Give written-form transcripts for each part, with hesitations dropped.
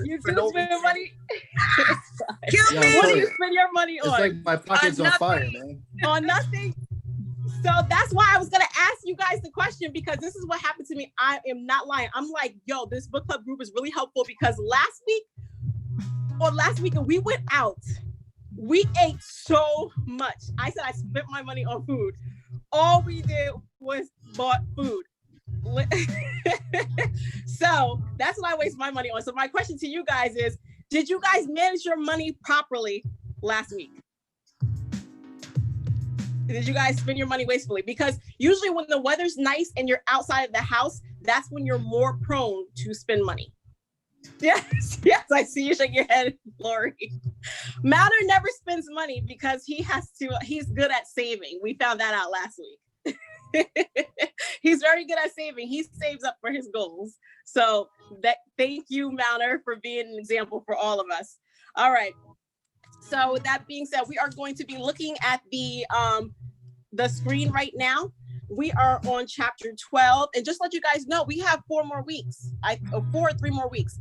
You for do no spend reason. money. Kill Yo, me. What do Toya, you spend your money it's on? like my pocket's on fire, nothing. man. On nothing. So that's why I was gonna ask you guys the question, because this is what happened to me. I am not lying. I'm like, yo, this book club group is really helpful, because last weekend we went out. We ate so much. I said I spent my money on food. All we did was bought food. So that's what I waste my money on. So my question to you guys is, did you guys manage your money properly last week? Did you guys spend your money wastefully? Because usually when the weather's nice and you're outside of the house, that's when you're more prone to spend money. Yes, I see you shake your head, Lori. Mauner never spends money because he's good at saving. We found that out last week. He's very good at saving. He saves up for his goals. So thank you, Mauner, for being an example for all of us. All right. So with that being said, we are going to be looking at the screen right now. We are on chapter 12, and just let you guys know, we have 4 more weeks. 4 or 3 more weeks.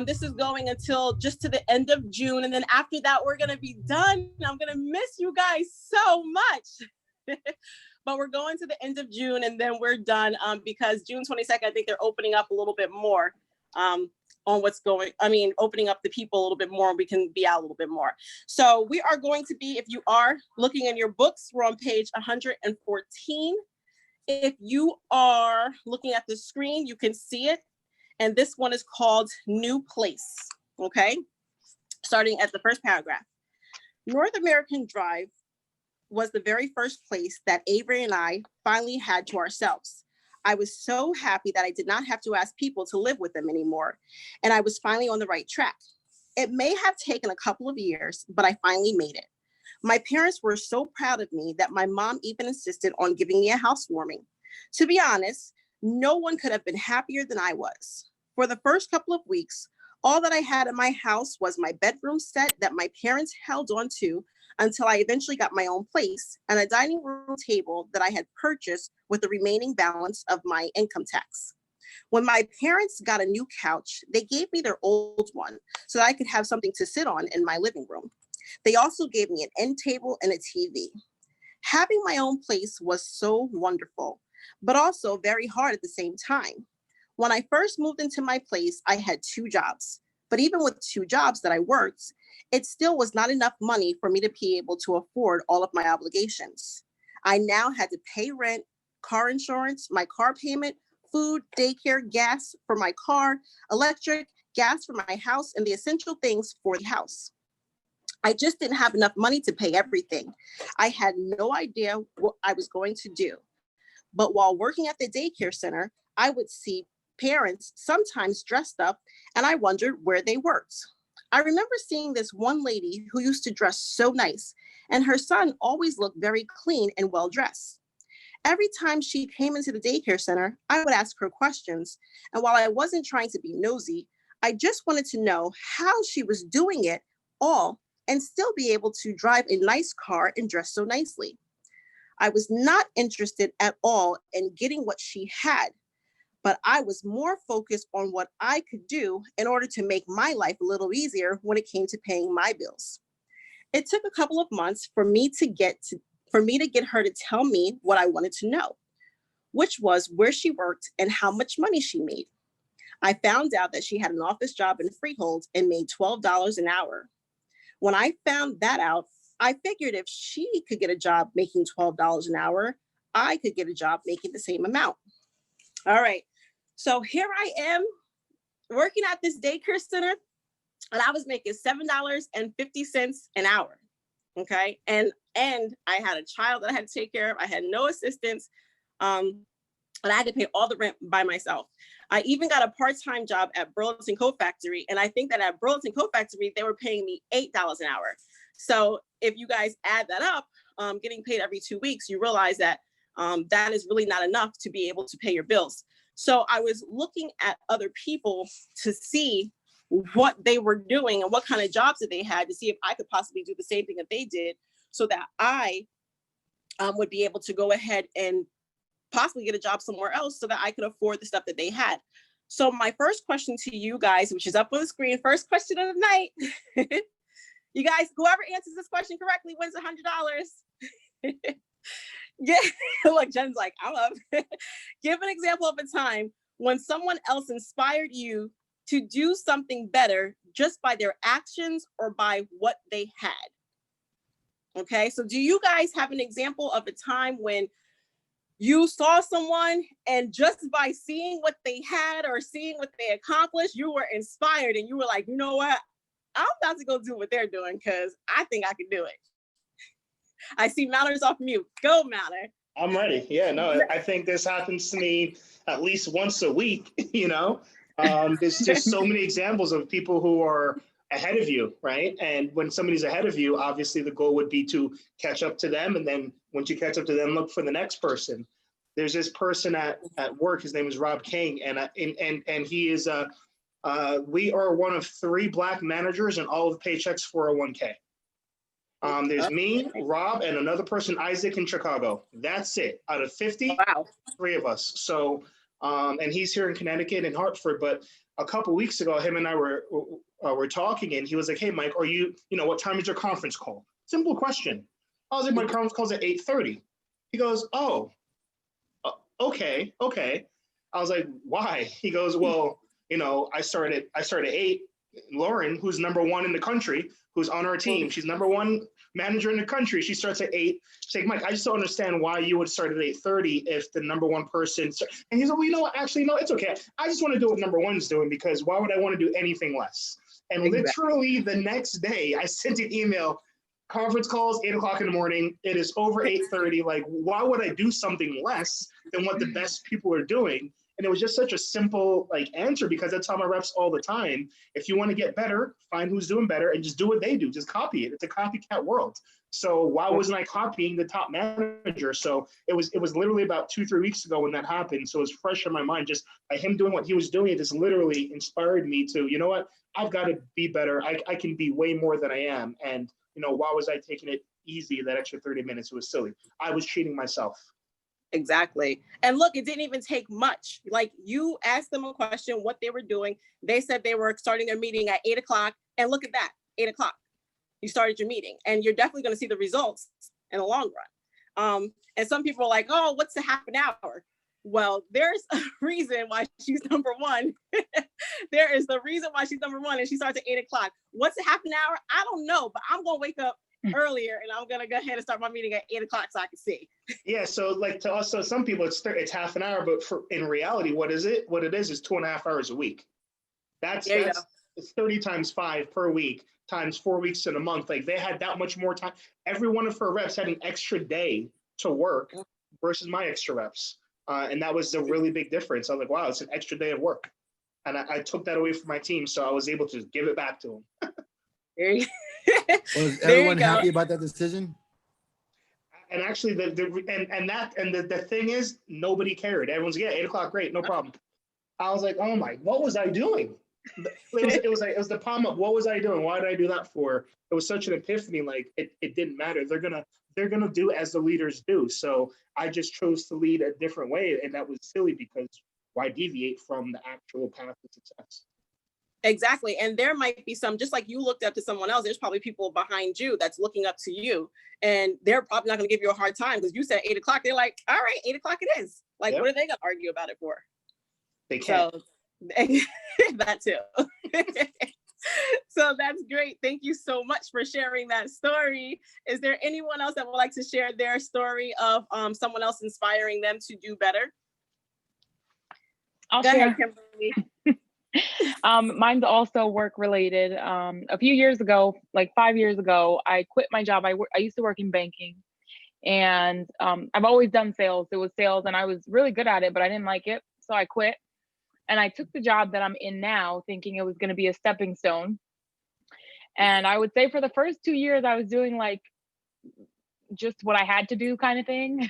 This is going until just to the end of June, and then after that, we're gonna be done. I'm gonna miss you guys so much. But we're going to the end of June, and then we're done, because June 22nd, I think they're opening up a little bit more on opening up the people a little bit more, and we can be out a little bit more. So we are going to be, if you are looking in your books, we're on page 114. If you are looking at the screen, you can see it. And this one is called New Place, okay? Starting at the first paragraph. North American Drive was the very first place that Avery and I finally had to ourselves. I was so happy that I did not have to ask people to live with them anymore, and I was finally on the right track. It may have taken a couple of years, but I finally made it. My parents were so proud of me that my mom even insisted on giving me a housewarming. To be honest, no one could have been happier than I was. For the first couple of weeks, all that I had in my house was my bedroom set that my parents held on to until I eventually got my own place, and a dining room table that I had purchased with the remaining balance of my income tax. When my parents got a new couch, they gave me their old one so that I could have something to sit on in my living room. They also gave me an end table and a TV. Having my own place was so wonderful, but also very hard at the same time. When I first moved into my place, I had 2 jobs. But even with 2 jobs that I worked, it still was not enough money for me to be able to afford all of my obligations. I now had to pay rent, car insurance, my car payment, food, daycare, gas for my car, electric, gas for my house, and the essential things for the house. I just didn't have enough money to pay everything. I had no idea what I was going to do. But while working at the daycare center, I would see parents sometimes dressed up, and I wondered where they worked. I remember seeing this one lady who used to dress so nice, and her son always looked very clean and well dressed. Every time she came into the daycare center, I would ask her questions. And while I wasn't trying to be nosy, I just wanted to know how she was doing it all and still be able to drive a nice car and dress so nicely. I was not interested at all in getting what she had, but I was more focused on what I could do in order to make my life a little easier when it came to paying my bills. It took a couple of months for me to get her to tell me what I wanted to know, which was where she worked and how much money she made. I found out that she had an office job in Freehold and made $12 an hour. When I found that out, I figured if she could get a job making $12 an hour, I could get a job making the same amount. All right. So here I am working at this daycare center, and I was making $7.50 an hour. Okay. And I had a child that I had to take care of. I had no assistance. And I had to pay all the rent by myself. I even got a part-time job at Burlington Coat Factory. And I think that at Burlington Coat Factory, they were paying me $8 an hour. So if you guys add that up, getting paid every 2 weeks, you realize that that is really not enough to be able to pay your bills. So I was looking at other people to see what they were doing and what kind of jobs that they had to see if I could possibly do the same thing that they did so that I would be able to go ahead and possibly get a job somewhere else so that I could afford the stuff that they had. So my first question to you guys, which is up on the screen, first question of the night. You guys, whoever answers this question correctly wins $100. Yeah, look, Jen's like, I'm up. Give an example of a time when someone else inspired you to do something better just by their actions or by what they had. Okay, so do you guys have an example of a time when you saw someone and just by seeing what they had or seeing what they accomplished, you were inspired and you were like, you know what? I'm about to go do what they're doing because I think I can do it. I see Mallory's off mute. Go, Mallory. I'm ready. Yeah, no, I think this happens to me at least once a week, you know? There's just so many examples of people who are ahead of you, right? And when somebody's ahead of you, obviously the goal would be to catch up to them. And then once you catch up to them, look for the next person. There's this person at work, his name is Rob King, and he is, we are one of 3 Black managers in all of Paycheck's 401k. There's me, Rob, and another person, Isaac, in Chicago. That's it. Out of 50, wow. 3 of us. So, and he's here in Connecticut and Hartford. But a couple weeks ago, him and I were talking, and he was like, "Hey, Mike, are you know, what time is your conference call?" Simple question. I was like, "My conference call's at 8:30." He goes, "Oh, okay." I was like, "Why?" He goes, "Well, you know, I started at 8. Lauren, who's #1 in the country, who's on our team, she's #1 manager in the country. She starts at 8. She's like, Mike, I just don't understand why you would start at 8:30 if the #1 person." And he's like, "Well, you know what? Actually, no, it's okay. I just want to do what #1's doing because why would I want to do anything less?" And literally the next day, I sent an email. Conference calls 8 o'clock in the morning. It is over 8:30. Like, why would I do something less than what the best people are doing? And it was just such a simple answer, because I tell my reps all the time, if you want to get better, find who's doing better and just do what they do. Just copy it. It's a copycat world. So why wasn't I copying the top manager? So it was literally about 2-3 weeks ago when that happened. So it was fresh in my mind. Just by him doing what he was doing, it just literally inspired me to, you know what, I've got to be better. I can be way more than I am. And, you know, why was I taking it easy that extra 30 minutes? It was silly. I was cheating myself. Exactly. And look, it didn't even take much. Like, you asked them a question, what they were doing. They said they were starting their meeting at 8 o'clock. And look at that, 8 o'clock. You started your meeting, and you're definitely going to see the results in the long run. And some people are like, oh, what's the half an hour? Well, there's a reason why she's #1. There is the reason why she's #1, and she starts at 8 o'clock. What's a half an hour? I don't know, but I'm going to wake up earlier and I'm going to go ahead and start my meeting at 8 o'clock so I can see. Yeah. So like to us, so some people it's half an hour, but in reality, what it is 2.5 hours a week. That's 30 times 5 per week times 4 weeks in a month. Like, they had that much more time. Every one of her reps had an extra day to work versus my extra reps. And that was a really big difference. I was like, wow, it's an extra day of work. And I took that away from my team. So I was able to give it back to them. Was everyone happy about that decision? And actually, the thing is, nobody cared. Everyone's like, yeah, 8 o'clock, great, no problem. I was like, oh my, what was I doing? It was the palm up. What was I doing? Why did I do that for? It was such an epiphany. Like, it didn't matter. They're gonna do as the leaders do. So I just chose to lead a different way, and that was silly, because why deviate from the actual path to success? Exactly. And there might be some, just like you looked up to someone else, there's probably people behind you that's looking up to you, and they're probably not going to give you a hard time because you said 8 o'clock. They're like, all right, 8 o'clock it is. Like, What are they going to argue about it for? They can't. So that too. So that's great. Thank you so much for sharing that story. Is there anyone else that would like to share their story of someone else inspiring them to do better? I'll Go share. ahead, Kimberly. Mine's also work related. A few years ago, like 5 years ago, I quit my job. I used to work in banking, and I've always done sales. It was sales, and I was really good at it, but I didn't like it, so I quit. And I took the job that I'm in now, thinking it was going to be a stepping stone. And I would say for the first 2 years, I was doing like just what I had to do kind of thing.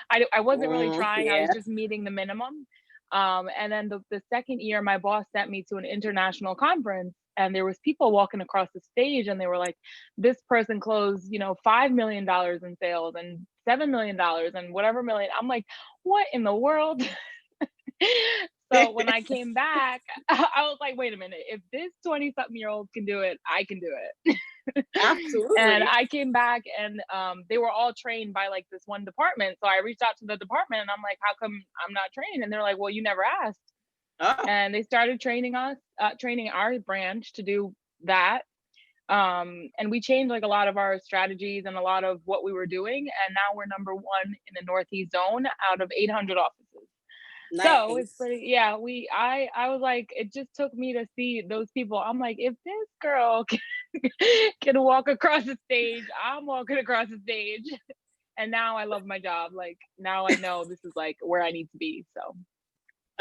I wasn't really trying. Yeah. I was just meeting the minimum. And then the second year, my boss sent me to an international conference, and there was people walking across the stage, and they were like, this person closed, $5 million in sales and $7 million and whatever million. I'm like, what in the world? So when I came back, I was like, wait a minute, if this 20-something-year-old can do it, I can do it. Absolutely. And I came back and they were all trained by like this one department. So I reached out to the department and I'm like, how come I'm not trained? And they're like, well, you never asked. Oh. And they started training us, training our branch to do that. And we changed like a lot of our strategies and a lot of what we were doing. And now we're number 1 in the Northeast zone out of 800 offices. Nice. So it's pretty, yeah, I was like, it just took me to see those people. I'm like, if this girl can walk across the stage, I'm walking across the stage. And now I love my job. Like now I know this is like where I need to be. So.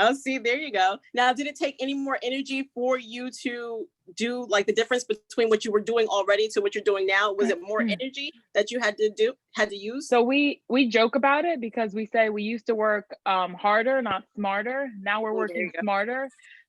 Oh, see, there you go. Now, did it take any more energy for you to do like the difference between what you were doing already to what you're doing now? Was it more energy that you had to use? So we joke about it because we say we used to work harder, not smarter. Now we're working smarter.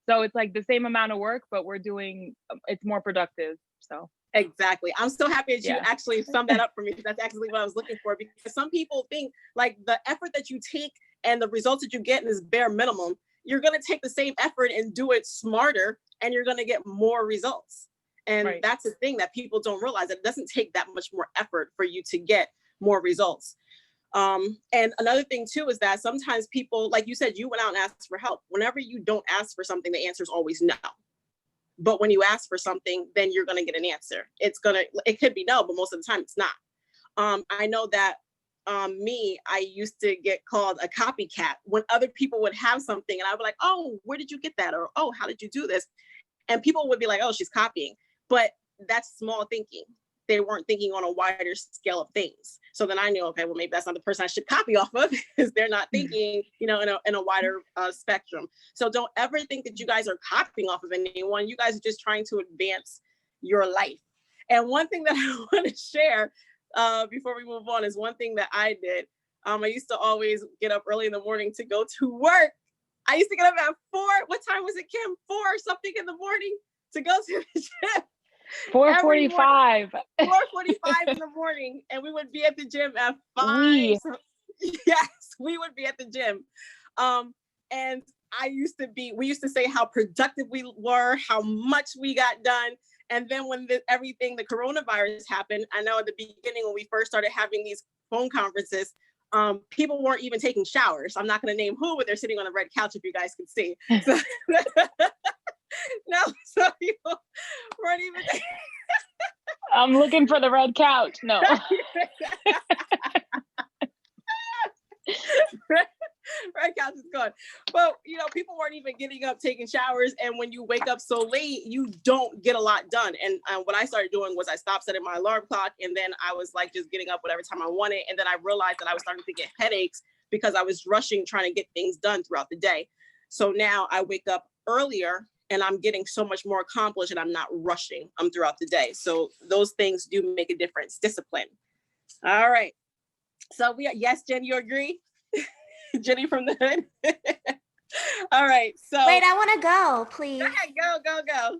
So it's like the same amount of work, but we're doing, it's more productive. So. Exactly. I'm so happy that you actually summed that up for me, because that's actually what I was looking for. Because some people think like the effort that you take and the results that you get is bare minimum. You're going to take the same effort and do it smarter, and you're going to get more results. And that's the thing that people don't realize, that it doesn't take that much more effort for you to get more results. And another thing too is that sometimes people, like you said, you went out and asked for help. Whenever you don't ask for something, the answer is always no. But when you ask for something, then you're going to get an answer. It could be no, but most of the time it's not. I know that I used to get called a copycat when other people would have something and I'd be like, oh, where did you get that? Or, oh, how did you do this? And people would be like, oh, she's copying. But that's small thinking. They weren't thinking on a wider scale of things. So then I knew, okay, well, maybe that's not the person I should copy off of, because they're not thinking, in a wider spectrum. So don't ever think that you guys are copying off of anyone. You guys are just trying to advance your life. And one thing that I want to share before we move on is one thing that I did. I used to always get up early in the morning to go to work. I used to get up at 4. What time was it, Kim? 4 or something in the morning to go to the gym. 4:45. 4:45 in the morning, and we would be at the gym at 5. Yes, we would be at the gym. And we used to say how productive we were, how much we got done. And then when the coronavirus happened, I know at the beginning when we first started having these phone conferences, people weren't even taking showers. I'm not going to name who, but they're sitting on the red couch if you guys can see. So, no, so people weren't even. I'm looking for the red couch. No. Red couch is gone. But people weren't even getting up, taking showers. And when you wake up so late, you don't get a lot done. And what I started doing was I stopped setting my alarm clock. And then I was like just getting up whatever time I wanted. And then I realized that I was starting to get headaches because I was rushing, trying to get things done throughout the day. So now I wake up earlier and I'm getting so much more accomplished and I'm not rushing throughout the day. So those things do make a difference. Discipline. All right. So yes, Jen, you agree? Jenny from the hood. All right. So wait, I want to go, please. Go.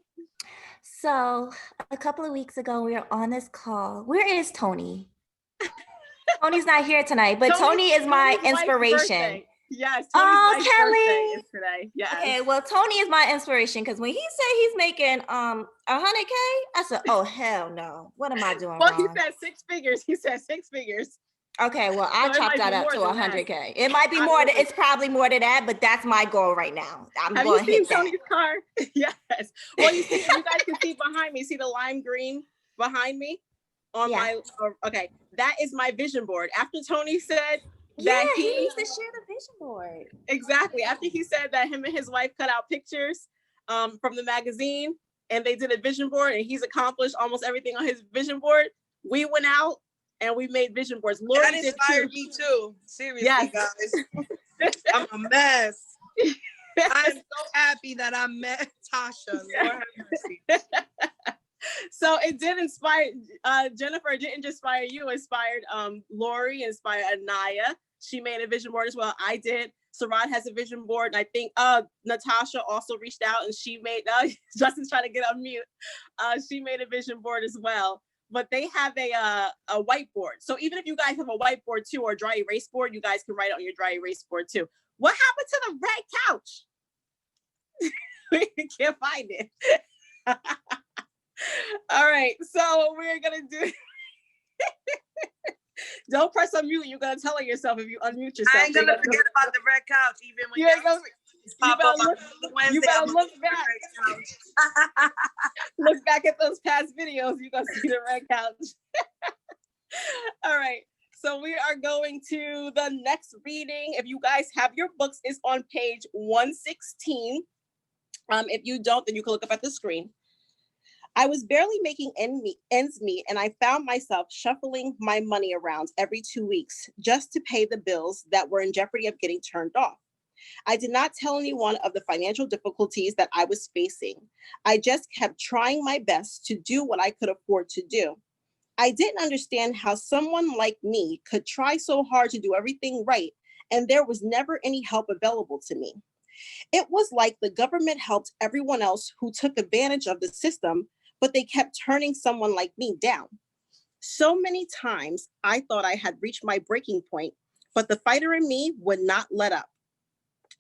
So a couple of weeks ago, we were on this call. Where is Tony? Tony's not here tonight, but Tony is my inspiration. Yes. Tony's Kelly. Birthday is today. Yes. Okay. Well, Tony is my inspiration because when he said he's making $100K, I said, oh hell no! What am I doing wrong? He said 6 figures. Okay, well, I chopped that up to 100K. It might be more. It's probably more than that, but that's my goal right now. Have you seen Tony's car? Yes. Well, you guys can see behind me. See the lime green behind me on okay. That is my vision board. After Tony said that he needs to share the vision board. Exactly. After he said that him and his wife cut out pictures from the magazine and they did a vision board and he's accomplished almost everything on his vision board, we went out and we made vision boards. Lori that inspired me too. Seriously, guys. I'm a mess. I'm so happy that I met Tasha. Lord have mercy. So it did inspire Jennifer. It didn't just inspire you. It inspired Lori, inspired Anaya. She made a vision board as well. I did. Sarad has a vision board, and I think LaTasha also reached out and she made. Justin's trying to get on mute. She made a vision board as well. But they have a whiteboard. So even if you guys have a whiteboard too, or a dry erase board, you guys can write on your dry erase board too. What happened to the red couch? We can't find it. All right, so we're gonna do. Don't press unmute. You're gonna tell yourself if you unmute yourself. I ain't gonna forget about the red couch, even when you better look back. Look back at those past videos. You're gonna see the red couch. All right. So we are going to the next reading. If you guys have your books, it's on page 116. If you don't, then you can look up at the screen. I was barely making ends meet, and I found myself shuffling my money around every 2 weeks just to pay the bills that were in jeopardy of getting turned off. I did not tell anyone of the financial difficulties that I was facing. I just kept trying my best to do what I could afford to do. I didn't understand how someone like me could try so hard to do everything right, and there was never any help available to me. It was like the government helped everyone else who took advantage of the system, but they kept turning someone like me down. So many times I thought I had reached my breaking point, but the fighter in me would not let up,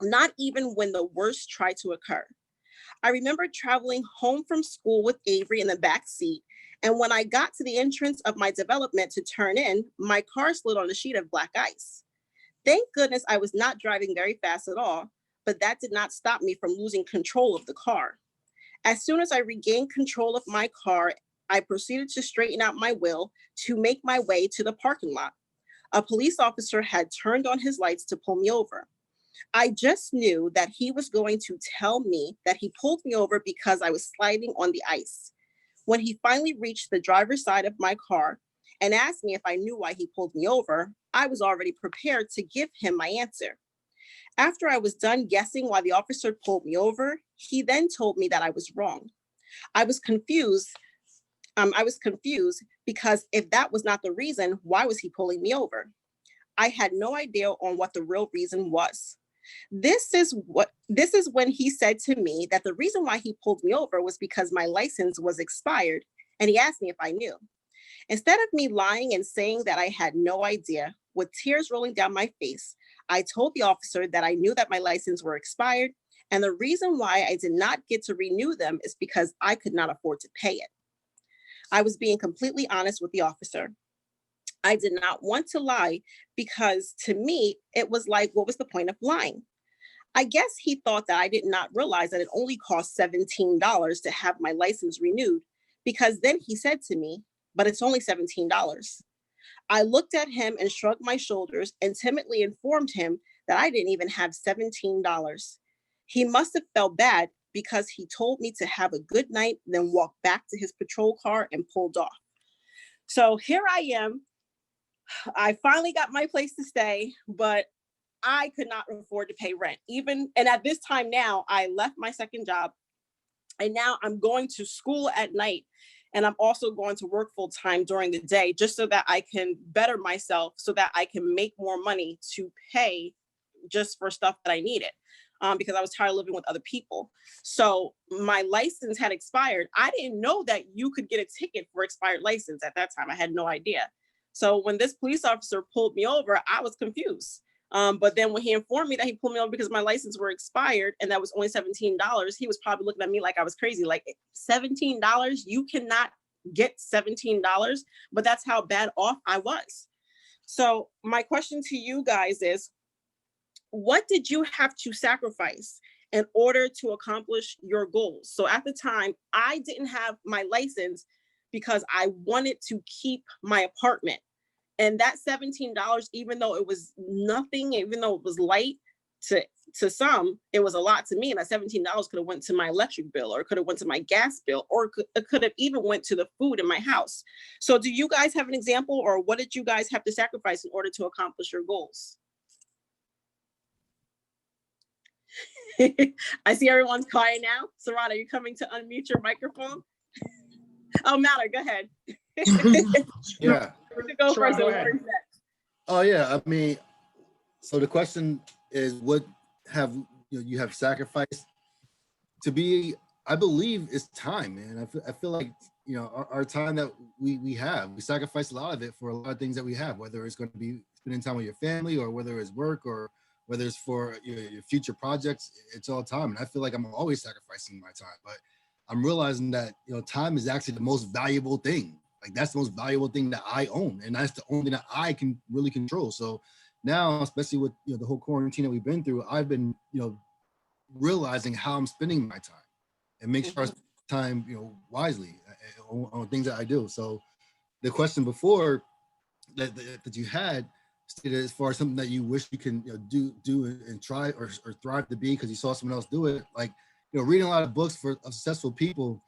not even when the worst tried to occur. I remember traveling home from school with Avery in the back seat, and when I got to the entrance of my development to turn in, my car slid on a sheet of black ice. Thank goodness I was not driving very fast at all, but that did not stop me from losing control of the car. As soon as I regained control of my car, I proceeded to straighten out my wheel to make my way to the parking lot. A police officer had turned on his lights to pull me over. I just knew that he was going to tell me that he pulled me over because I was sliding on the ice. When he finally reached the driver's side of my car and asked me if I knew why he pulled me over, I was already prepared to give him my answer. After I was done guessing why the officer pulled me over, he then told me that I was wrong. I was confused because if that was not the reason, why was he pulling me over? I had no idea on what the real reason was. This is when he said to me that the reason why he pulled me over was because my license was expired, and he asked me if I knew. Instead of me lying and saying that I had no idea, with tears rolling down my face, I told the officer that I knew that my license were expired, and the reason why I did not get to renew them is because I could not afford to pay it. I was being completely honest with the officer. I did not want to lie because to me, it was like, what was the point of lying? I guess he thought that I did not realize that it only cost $17 to have my license renewed, because then he said to me, but it's only $17. I looked at him and shrugged my shoulders and timidly informed him that I didn't even have $17. He must have felt bad because he told me to have a good night, then walked back to his patrol car and pulled off. So here I am. I finally got my place to stay, but I could not afford to pay rent. And at this time now, I left my second job, and now I'm going to school at night, and I'm also going to work full time during the day, just so that I can better myself, so that I can make more money to pay just for stuff that I needed, because I was tired of living with other people. So my license had expired. I didn't know that you could get a ticket for expired license at that time. I had no idea. So when this police officer pulled me over, I was confused. But then when he informed me that he pulled me over because my license were expired and that was only $17, he was probably looking at me like I was crazy. Like, $17? You cannot get $17. But that's how bad off I was. So my question to you guys is, what did you have to sacrifice in order to accomplish your goals? So at the time, I didn't have my license because I wanted to keep my apartment. And that $17, even though it was nothing, even though it was light to some, it was a lot to me. And that $17 could have went to my electric bill, or it could have went to my gas bill, or it could have even went to the food in my house. So do you guys have an example, or what did you guys have to sacrifice in order to accomplish your goals? I see everyone's quiet now. Sarada, are you coming to unmute your microphone? Oh, Mallory, go ahead. Yeah. Go Sure, first. go ahead. Oh yeah. I mean, so the question is, what have you have sacrificed to be? I believe it's time, man. I feel like our time that we sacrifice a lot of it for a lot of things that we have, whether it's going to be spending time with your family, or whether it's work, or whether it's for your future projects, it's all time. And I feel like I'm always sacrificing my time, but I'm realizing that, time is actually the most valuable thing. Like that's the most valuable thing that I own. And that's the only thing that I can really control. So now, especially with, the whole quarantine that we've been through, I've been, realizing how I'm spending my time and make sure I spend time, wisely on things that I do. So the question before that you had stated as far as something that you wish you can do and try or thrive to be because you saw someone else do it, like reading a lot of books of successful people,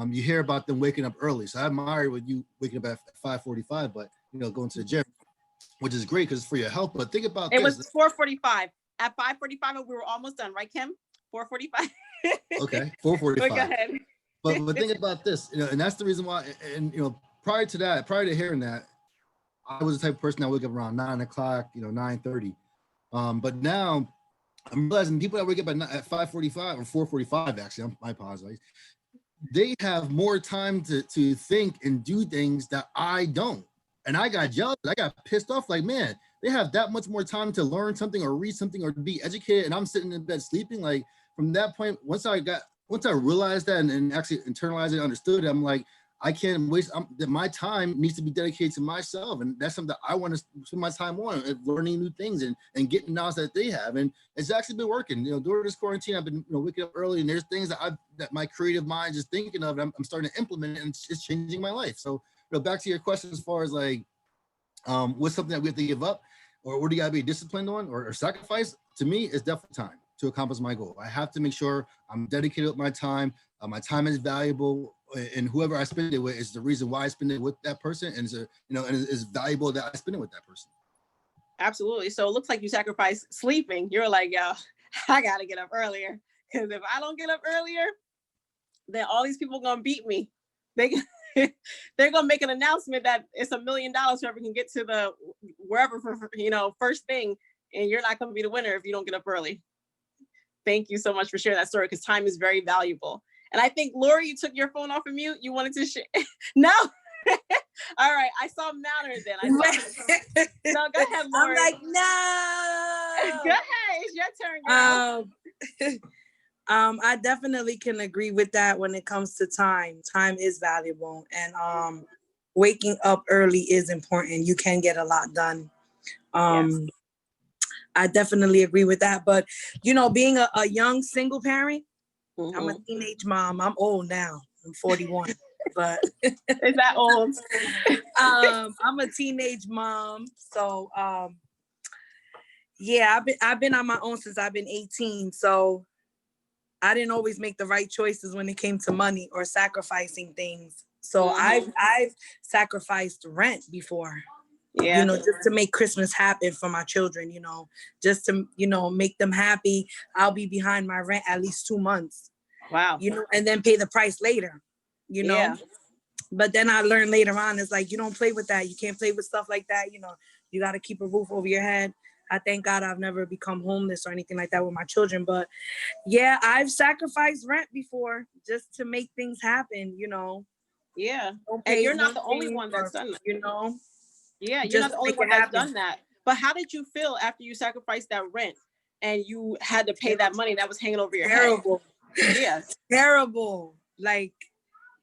you hear about them waking up early. So I admire what you waking up at 5:45, but going to the gym, which is great because it's for your health. But think about it was 4:45. At 5:45 we were almost done, right, Kim? 4:45. Okay, 4:45. Go ahead. But think about this, and that's the reason why. And prior to hearing that, I was the type of person that wake up around 9 o'clock, 9:30. But now I'm realizing people that wake up at 5:45 or 4:45, actually, I apologize. They have more time to think and do things that I don't. And I got jealous. I got pissed off. Like, man, they have that much more time to learn something or read something or be educated. And I'm sitting in bed sleeping. Like from that point, once I realized that and actually internalized it, understood it, I'm like, I can't waste that my time needs to be dedicated to myself. And that's something that I want to spend my time on, learning new things and getting knowledge that they have. And it's actually been working. During this quarantine, I've been waking up early and there's things that my creative mind is thinking of, and I'm starting to implement it, and it's changing my life. So back to your question as far as like, what's something that we have to give up or what do you gotta be disciplined on or sacrifice? To me, it's definitely time to accomplish my goal. I have to make sure I'm dedicated with my time. My time is valuable, and whoever I spend it with is the reason why I spend it with that person, and it's valuable that I spend it with that person. Absolutely. So it looks like you sacrificed sleeping. You're like, yo, I gotta get up earlier because if I don't get up earlier, then all these people gonna beat me. They're gonna make an announcement that it's $1 million whoever can get to the wherever for first thing, and you're not gonna be the winner if you don't get up early. Thank you so much for sharing that story because time is very valuable. And I think, Lori, you took your phone off of mute. You wanted to share? No. All right. I saw Mallard then. No, go ahead, Lori. I'm like, no. Go ahead. It's your turn, girl. I definitely can agree with that when it comes to time. Time is valuable. And waking up early is important. You can get a lot done. Yes. I definitely agree with that. But, being a young single parent, I'm a teenage mom. I'm old now. I'm 41. But is that old? I'm a teenage mom. So yeah, I've been on my own since I've been 18. So I didn't always make the right choices when it came to money or sacrificing things. So I've sacrificed rent before. Yeah. Just to make Christmas happen for my children, just to, make them happy. I'll be behind my rent at least 2 months. Wow. And then pay the price later, Yeah. But then I learned later on, it's like, you don't play with that. You can't play with stuff like that. You got to keep a roof over your head. I thank God I've never become homeless or anything like that with my children. But yeah, I've sacrificed rent before just to make things happen, Yeah. And you're not the only one that's done that. Yeah, you're not the only one that's done that. But how did you feel after you sacrificed that rent and you had to pay that money that was hanging over your head? Yeah. Terrible. Like,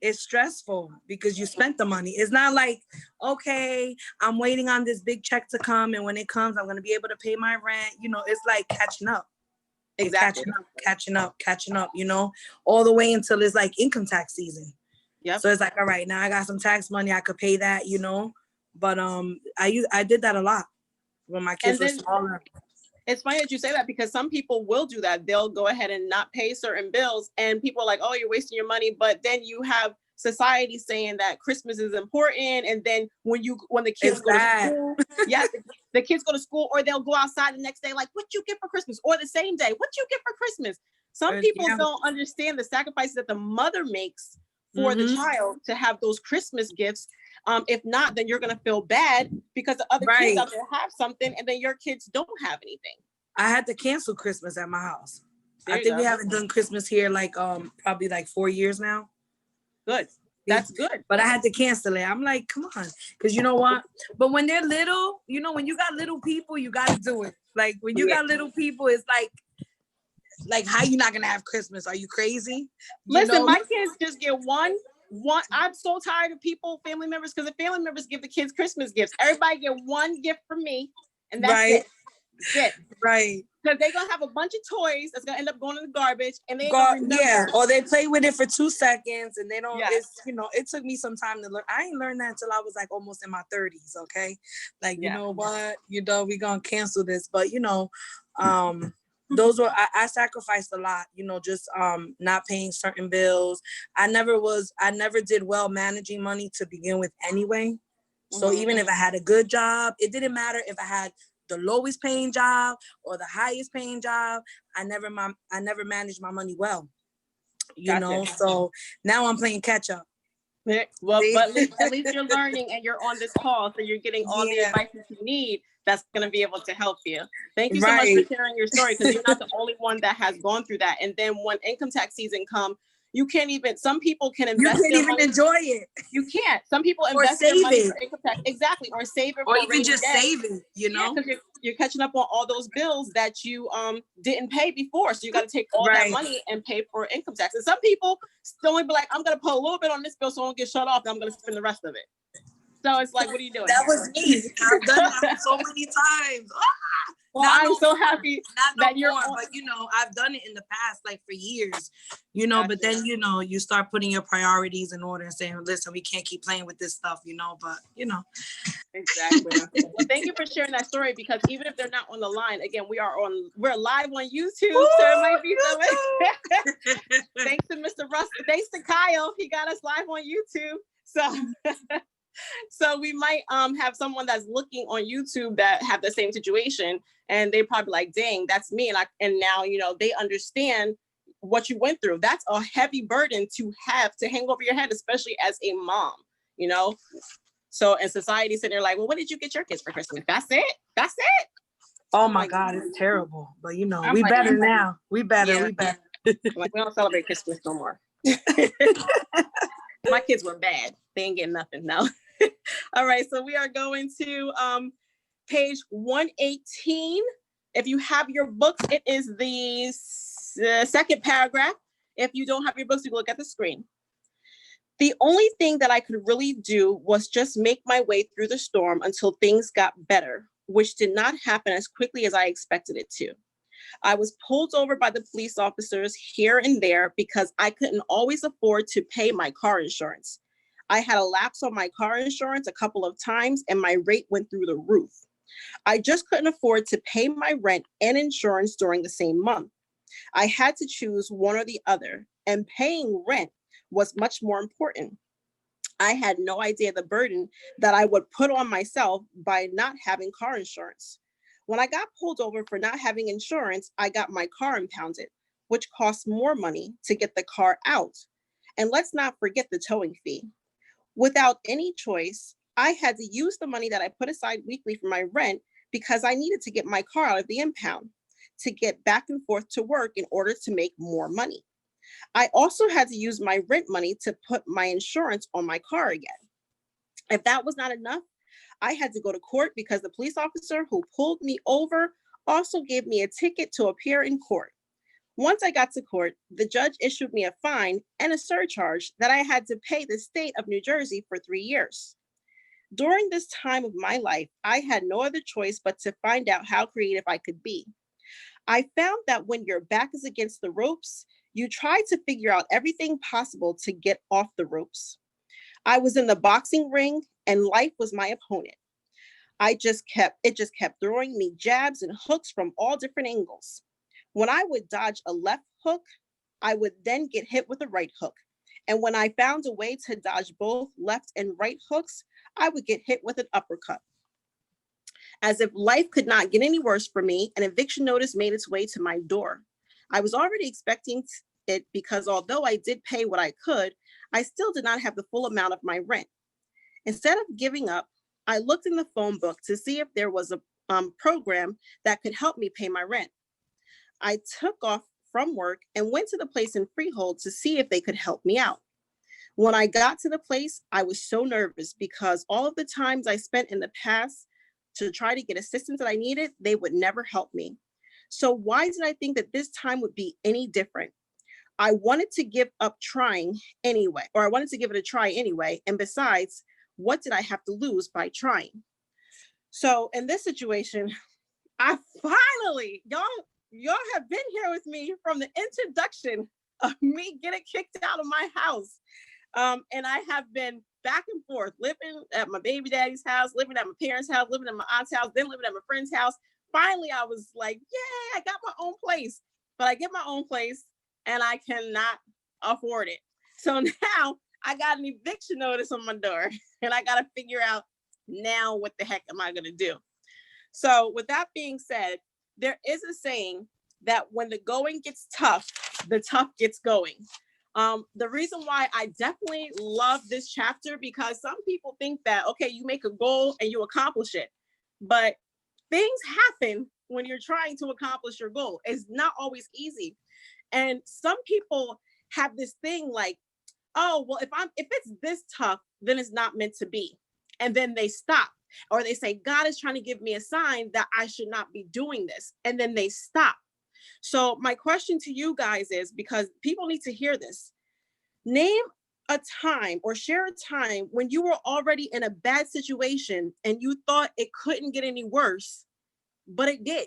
it's stressful because you spent the money. It's not like, okay, I'm waiting on this big check to come, and when it comes, I'm going to be able to pay my rent. It's like catching up. Exactly. Catching up, all the way until it's like income tax season. Yeah. So it's like, all right, now I got some tax money. I could pay that, But I did that a lot when my kids were smaller. It's funny that you say that because some people will do that. They'll go ahead and not pay certain bills, and people are like, oh, you're wasting your money. But then you have society saying that Christmas is important. And then when the kids go to school, yes, the kids go to school, or they'll go outside the next day, like, what you get for Christmas? Or the same day, what you get for Christmas? Some people don't understand the sacrifices that the mother makes for the child to have those Christmas gifts. If not, then you're going to feel bad because the other kids out there have something and then your kids don't have anything. I had to cancel Christmas at my house. I think we haven't done Christmas here like probably like 4 years now. Good. That's good. But I had to cancel it. I'm like, come on. Because you know what? But when they're little, you know, when you got little people, you got to do it. Like when you got little people, it's like, how you not going to have Christmas? Are you crazy? Listen, my kids just get one. I'm so tired of family members, because the family members give the kids Christmas gifts. Everybody get one gift from me, and that's it. That's it. Right. Because they're gonna have a bunch of toys that's gonna end up going in the garbage, and they ain't gonna remember. Yeah, or they play with it for 2 seconds, and they don't. It's, you know, it took me some time to learn. I ain't learned that until I was like almost in my 30s. Okay, like you know what, you know, we gonna cancel this, but you know, those were I sacrificed a lot. You know, just not paying certain bills. I never did well managing money to begin with anyway. So even if I had a good job, it didn't matter if I had the lowest paying job or the highest paying job. I never managed my money well, you know. So now I'm playing catch up. Well, but at least you're learning, and you're on this call, so you're getting all the advice that you need that's going to be able to help you. Thank you so much for sharing your story, because you're not the only one that has gone through that. And then when income tax season comes, you can't even, some people can invest. You can't even enjoy it. You can't. Some people or invest their money for income tax. Exactly. Or save it. Or even just save it, you know? Yeah, because you're catching up on all those bills that you didn't pay before. So you got to take all that money and pay for income tax. And some people still only be like, I'm going to put a little bit on this bill so I don't get shut off, and I'm going to spend the rest of it. So it's like, what are you doing? That was me. I've done that so many times. Well, I'm so happy that you're on. But you know, I've done it in the past, like for years, you know, but then, you know, you start putting your priorities in order and saying, listen, we can't keep playing with this stuff, you know, but you know. Exactly. Well, thank you for sharing that story, because even if they're not on the line, again, we're live on YouTube. Woo! So it might be something. Thanks to Mr. Russ. Thanks to Kyle. He got us live on YouTube. So we might have someone that's looking on YouTube that have the same situation, and they probably like, dang, that's me. And now, you know, they understand what you went through. That's a heavy burden to have to hang over your head, especially as a mom, you know? So in society, sitting there like, well, what did you get your kids for Christmas? That's it. That's it. Oh my God, it's terrible. But you know, we better now. We better. Like, we don't celebrate Christmas no more. My kids were bad. They ain't getting nothing now. All right, so we are going to page 118. If you have your books, it is the second paragraph. If you don't have your books, you can look at the screen. The only thing that I could really do was just make my way through the storm until things got better, which did not happen as quickly as I expected it to. I was pulled over by the police officers here and there because I couldn't always afford to pay my car insurance. I had a lapse on my car insurance a couple of times, and my rate went through the roof. I just couldn't afford to pay my rent and insurance during the same month. I had to choose one or the other, and paying rent was much more important. I had no idea the burden that I would put on myself by not having car insurance. When I got pulled over for not having insurance, I got my car impounded, which cost more money to get the car out. And let's not forget the towing fee. Without any choice, I had to use the money that I put aside weekly for my rent because I needed to get my car out of the impound to get back and forth to work in order to make more money. I also had to use my rent money to put my insurance on my car again. If that was not enough, I had to go to court because the police officer who pulled me over also gave me a ticket to appear in court. Once I got to court, the judge issued me a fine and a surcharge that I had to pay the state of New Jersey for 3 years. During this time of my life, I had no other choice but to find out how creative I could be. I found that when your back is against the ropes, you try to figure out everything possible to get off the ropes. I was in the boxing ring and life was my opponent. It just kept throwing me jabs and hooks from all different angles. When I would dodge a left hook, I would then get hit with a right hook. And when I found a way to dodge both left and right hooks, I would get hit with an uppercut. As if life could not get any worse for me, an eviction notice made its way to my door. I was already expecting it because although I did pay what I could, I still did not have the full amount of my rent. Instead of giving up, I looked in the phone book to see if there was a program that could help me pay my rent. I took off from work and went to the place in Freehold to see if they could help me out. When I got to the place, I was so nervous because all of the times I spent in the past to try to get assistance that I needed, they would never help me. So why did I think that this time would be any different? I wanted to give up trying anyway, or I wanted to give it a try anyway. And besides, what did I have to lose by trying? So in this situation, I finally, y'all have been here with me from the introduction of me getting kicked out of my house. And I have been back and forth, living at my baby daddy's house, living at my parents' house, living at my aunt's house, then living at my friend's house. Finally, I was like, yay, I got my own place. But I get my own place and I cannot afford it. So now I got an eviction notice on my door and I got to figure out now what the heck am I going to do? So with that being said, there is a saying that when the going gets tough, the tough gets going. The reason why I definitely love this chapter, because some people think that, okay, you make a goal and you accomplish it, but things happen when you're trying to accomplish your goal. It's not always easy. And some people have this thing like, oh, well, if it's this tough, then it's not meant to be. And then they stop, or they say, God is trying to give me a sign that I should not be doing this. And then they stop. So my question to you guys is, because people need to hear this, name a time or share a time when you were already in a bad situation and you thought it couldn't get any worse, but it did.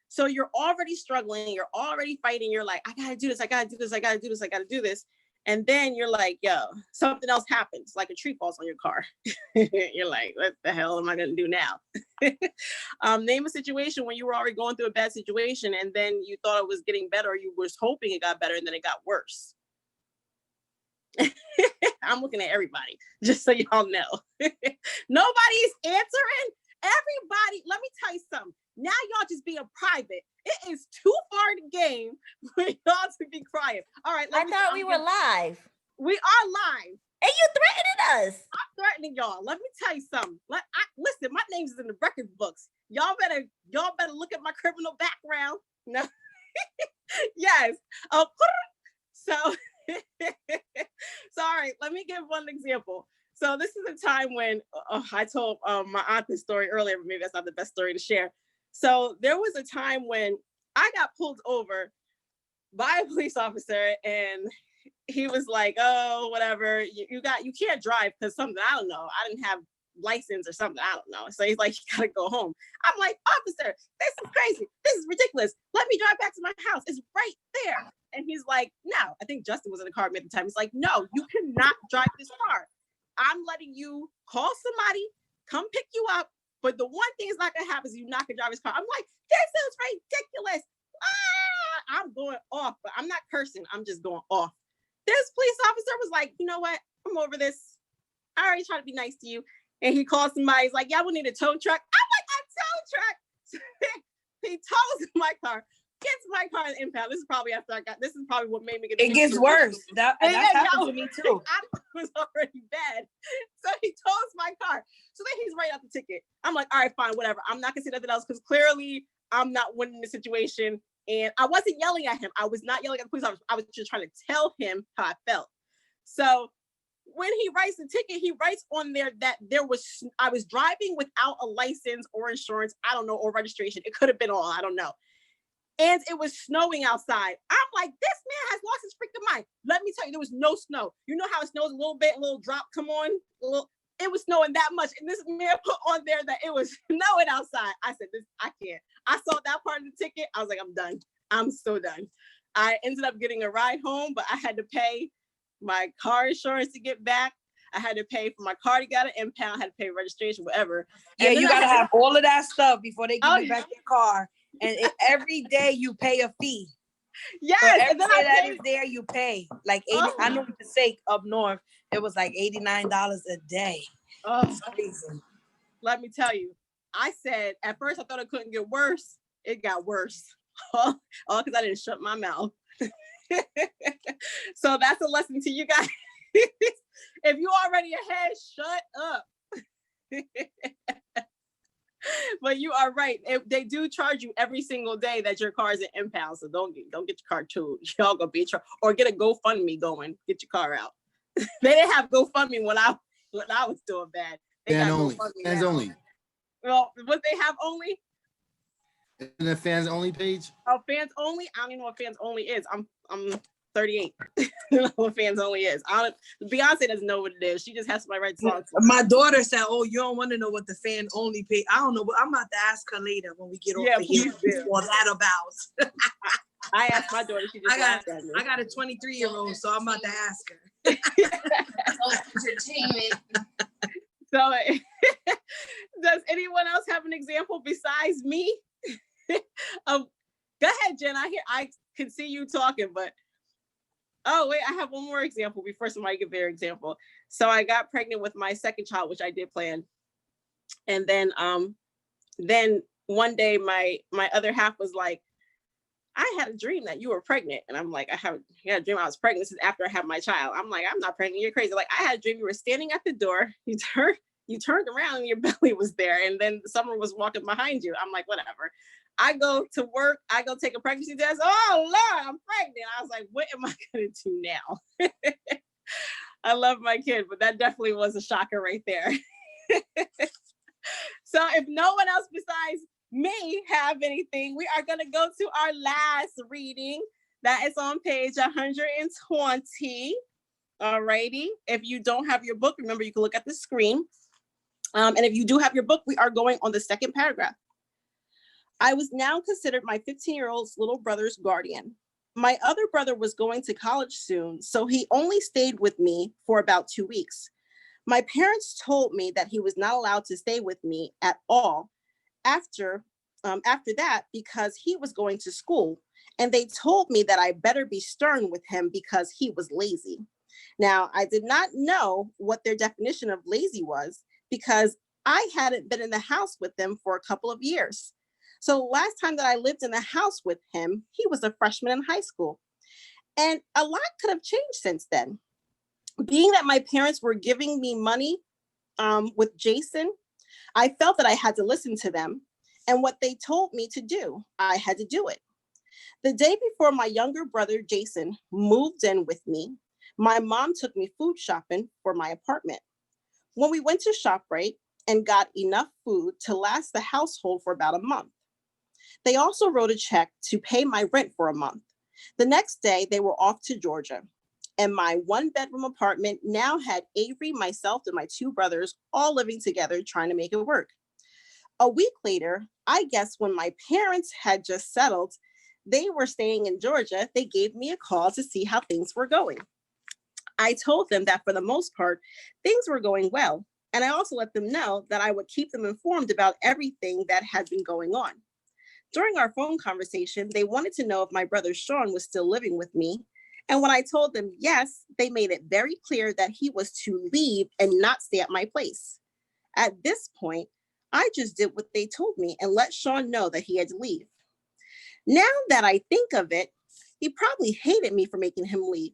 So you're already struggling, you're already fighting, you're like, I gotta do this, I gotta do this, I gotta do this, I gotta do this. And then you're like, yo, something else happens, like a tree falls on your car. You're like, what the hell am I gonna do now? Name a situation when you were already going through a bad situation and then you thought it was getting better, or you was hoping it got better and then it got worse. I'm looking at everybody, just so y'all know. Nobody's answering. Everybody, let me tell you something. Now y'all just being private. It is too far to game for y'all to be crying. All right. I thought we were live. We are live. And you threatening us. I'm threatening y'all. Let me tell you something. Listen, my name's is in the record books. Y'all better look at my criminal background. No. Yes. So sorry, let me give one example. So this is a time when I told my aunt this story earlier, but maybe that's not the best story to share. So there was a time when I got pulled over by a police officer and he was like, oh, whatever, you can't drive because something, I don't know. I didn't have license or something, I don't know. So he's like, you gotta go home. I'm like, officer, this is crazy. This is ridiculous. Let me drive back to my house. It's right there. And he's like, no, I think Justin was in the car at the time. He's like, no, you cannot drive this car. I'm letting you call somebody, come pick you up. But the one thing is not gonna happen is you're not gonna drive his car. I'm like, this is ridiculous. I'm going off, but I'm not cursing. I'm just going off. This police officer was like, you know what? I'm over this. I already tried to be nice to you. And he called somebody. He's like, yeah, we need a tow truck. I'm like, a tow truck. He tows my car, gets my car in the impound. This is probably this is probably what made me get. It gets worse. That's happened to me too. I was already bad. So he tows my car. So then he's writing out the ticket. I'm like, all right, fine, whatever. I'm not gonna say nothing else because clearly I'm not winning the situation. And I wasn't yelling at him. I was not yelling at the police officer. I was just trying to tell him how I felt. So when he writes the ticket, he writes on there that I was driving without a license or insurance, I don't know, or registration. It could have been all, I don't know. And it was snowing outside. I'm like, this man has lost his freaking mind. Let me tell you, there was no snow. You know how it snows a little bit, a little drop come on? It was snowing that much. And this man put on there that it was snowing outside. I said, I can't. I saw that part of the ticket. I was like, I'm done. I'm so done. I ended up getting a ride home, but I had to pay my car insurance to get back. I had to pay for my car to get an impound. I had to pay registration, whatever. Yeah, you got to have all of that stuff before they give you back your car. And every day you pay a fee. Yes. So every day that is there, you pay. Like 80, I know for sake up north, it was like $89 a day. Oh, it's crazy. Let me tell you, I said, at first I thought it couldn't get worse. It got worse. All because I didn't shut my mouth. So that's a lesson to you guys. If you already ahead, shut up. But you are right. They do charge you every single day that your car is an impound. So don't get your car towed. Y'all gonna be or get a GoFundMe going. Get your car out. They didn't have GoFundMe when I was doing bad. They Fan got only. GoFundMe Fans now. only. Well, what they have only? Isn't the fans only page? Oh, fans only? I don't even know what fans only is. I'm 38. I don't know what fans only is. Beyonce doesn't know what it is. She just has to write songs. My daughter said, "Oh, you don't want to know what the fan only page." I don't know, but I'm about to ask her later when we get off the here. What that about? I asked my daughter. She just laughed at me. I got a 23-year-old, so I'm about to ask her. Entertainment. So, does anyone else have an example besides me? Go ahead, Jen. I can see you talking, but oh wait, I have one more example before somebody give their example. So I got pregnant with my second child, which I did plan, and then one day my other half was like, I had a dream that you were pregnant. And I'm like, I had a dream I was pregnant. This is after I had my child. I'm like, I'm not pregnant. You're crazy. Like, I had a dream you were standing at the door. You turned around and your belly was there. And then someone was walking behind you. I'm like, whatever. I go to work. I go take a pregnancy test. Oh, Lord, I'm pregnant. I was like, what am I going to do now? I love my kid, but that definitely was a shocker right there. So if no one else besides me have anything, we are going to go to our last reading that is on page 120. Alrighty. If you don't have your book, remember you can look at the screen. And if you do have your book, we are going on the second paragraph. I was now considered my 15-year-old little brother's guardian. My other brother was going to college soon, so he only stayed with me for about 2 weeks. My parents told me that he was not allowed to stay with me at all after that because he was going to school, and they told me that I better be stern with him because he was lazy. Now, I did not know what their definition of lazy was because I hadn't been in the house with them for a couple of years. So last time that I lived in the house with him, he was a freshman in high school. And a lot could have changed since then. Being that my parents were giving me money with Jason, I felt that I had to listen to them. And what they told me to do, I had to do it. The day before my younger brother, Jason, moved in with me, my mom took me food shopping for my apartment. When we went to ShopRite and got enough food to last the household for about a month. They also wrote a check to pay my rent for a month. The next day, they were off to Georgia. And my one-bedroom apartment now had Avery, myself, and my two brothers all living together trying to make it work. A week later, I guess when my parents had just settled, they were staying in Georgia, they gave me a call to see how things were going. I told them that for the most part, things were going well. And I also let them know that I would keep them informed about everything that had been going on. During our phone conversation, they wanted to know if my brother Sean was still living with me. And when I told them yes, they made it very clear that he was to leave and not stay at my place. At this point, I just did what they told me and let Sean know that he had to leave. Now that I think of it, he probably hated me for making him leave.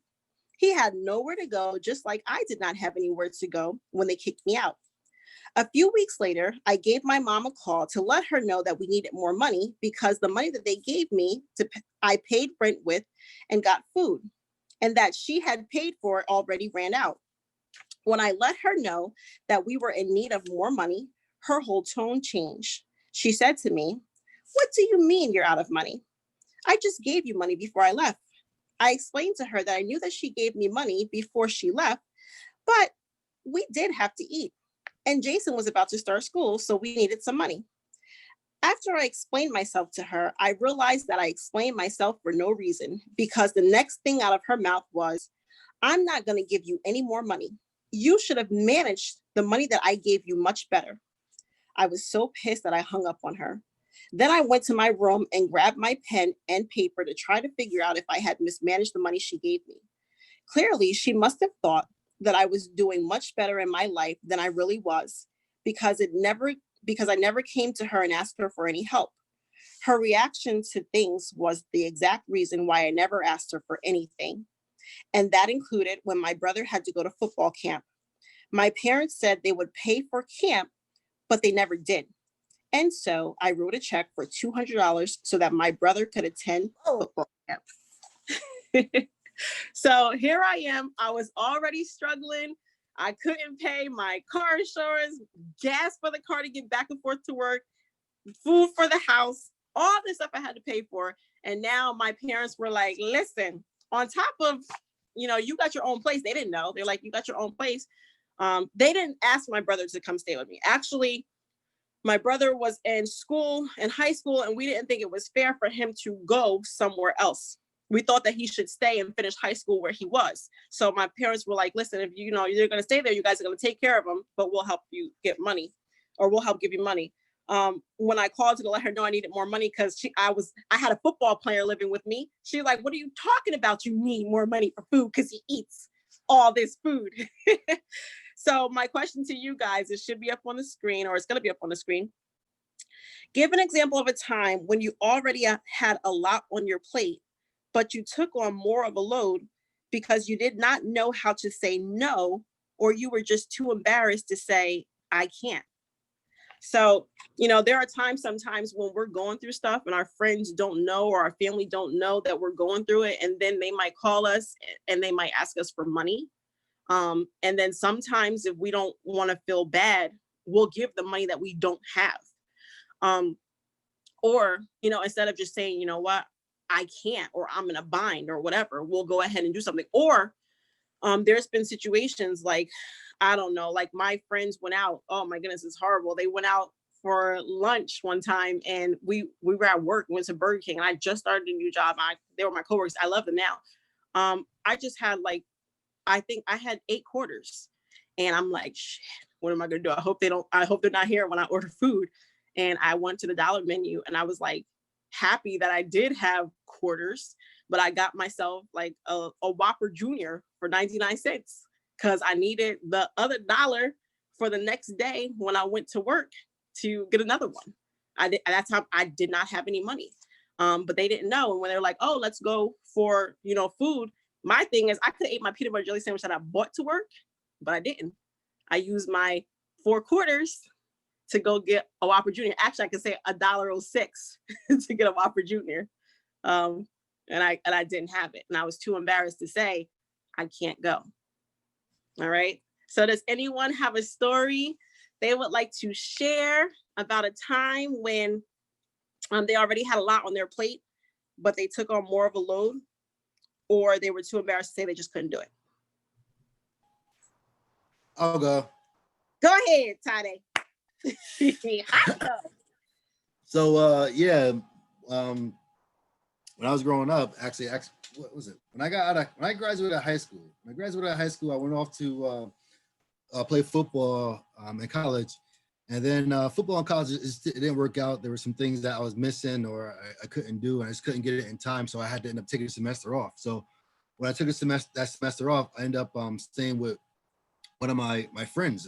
He had nowhere to go, just like I did not have anywhere to go when they kicked me out. A few weeks later, I gave my mom a call to let her know that we needed more money because the money that they gave me, I paid rent with and got food, and that she had paid for it already ran out. When I let her know that we were in need of more money, her whole tone changed. She said to me, "What do you mean you're out of money? I just gave you money before I left." I explained to her that I knew that she gave me money before she left, but we did have to eat. And Jason was about to start school, so we needed some money. After I explained myself to her, I realized that I explained myself for no reason because the next thing out of her mouth was, "I'm not going to give you any more money. You should have managed the money that I gave you much better." I was so pissed that I hung up on her. Then I went to my room and grabbed my pen and paper to try to figure out if I had mismanaged the money she gave me. Clearly, she must have thought that I was doing much better in my life than I really was because I never came to her and asked her for any help. Her reaction to things was the exact reason why I never asked her for anything. And that included when my brother had to go to football camp. My parents said they would pay for camp, but they never did. And so I wrote a check for $200 so that my brother could attend football camp. So here I am. I was already struggling. I couldn't pay my car insurance, gas for the car to get back and forth to work, food for the house, all this stuff I had to pay for. And now my parents were like, listen, on top of, you got your own place. They didn't know. They're like, you got your own place. They didn't ask my brother to come stay with me. Actually, my brother was in high school, and we didn't think it was fair for him to go somewhere else. We thought that he should stay and finish high school where he was. So my parents were like, listen, if you're going to stay there, you guys are going to take care of him, but we'll help you get money, or we'll help give you money. When I called to let her know I needed more money, because I had a football player living with me. She's like, what are you talking about? You need more money for food because he eats all this food. So my question to you guys, it should be up on the screen, or it's going to be up on the screen. Give an example of a time when you already had a lot on your plate, but you took on more of a load because you did not know how to say no, or you were just too embarrassed to say, I can't. So, there are sometimes when we're going through stuff and our friends don't know, or our family don't know that we're going through it. And then they might call us and they might ask us for money. And then sometimes if we don't want to feel bad, we'll give the money that we don't have. Or, instead of just saying, you know what, I can't, or I'm in a bind or whatever, we'll go ahead and do something. Or there's been situations like, I don't know, like my friends went out. Oh my goodness, it's horrible. They went out for lunch one time, and we were at work, went to Burger King, and I just started a new job. They were my coworkers. I love them now. I just had I think I had 8 quarters, and I'm like, shit, what am I gonna do? I hope they're not here when I order food. And I went to the dollar menu, and I was like happy that I did have quarters, but I got myself like a Whopper Junior for 99 cents because I needed the other $1 for the next day when I went to work to get another one. At that time, I did not have any money, but they didn't know. And when they're like, oh, let's go for, food. My thing is, I could have ate my peanut butter jelly sandwich that I bought to work, but I didn't. I used my 4 quarters to go get a Whopper Junior. Actually, I could say $1.06 to get a Whopper Junior. And I didn't have it. And I was too embarrassed to say, I can't go. All right. So does anyone have a story they would like to share about a time when they already had a lot on their plate, but they took on more of a load, or they were too embarrassed to say they just couldn't do it? I'll go. Go ahead, Tade. So when I was growing up, actually, what was it? When I graduated high school, I went off to play football in college, and then football in college it didn't work out. There were some things that I was missing, or I couldn't do, and I just couldn't get it in time. So I had to end up taking a semester off. So when I took that semester off, I ended up staying with one of my friends.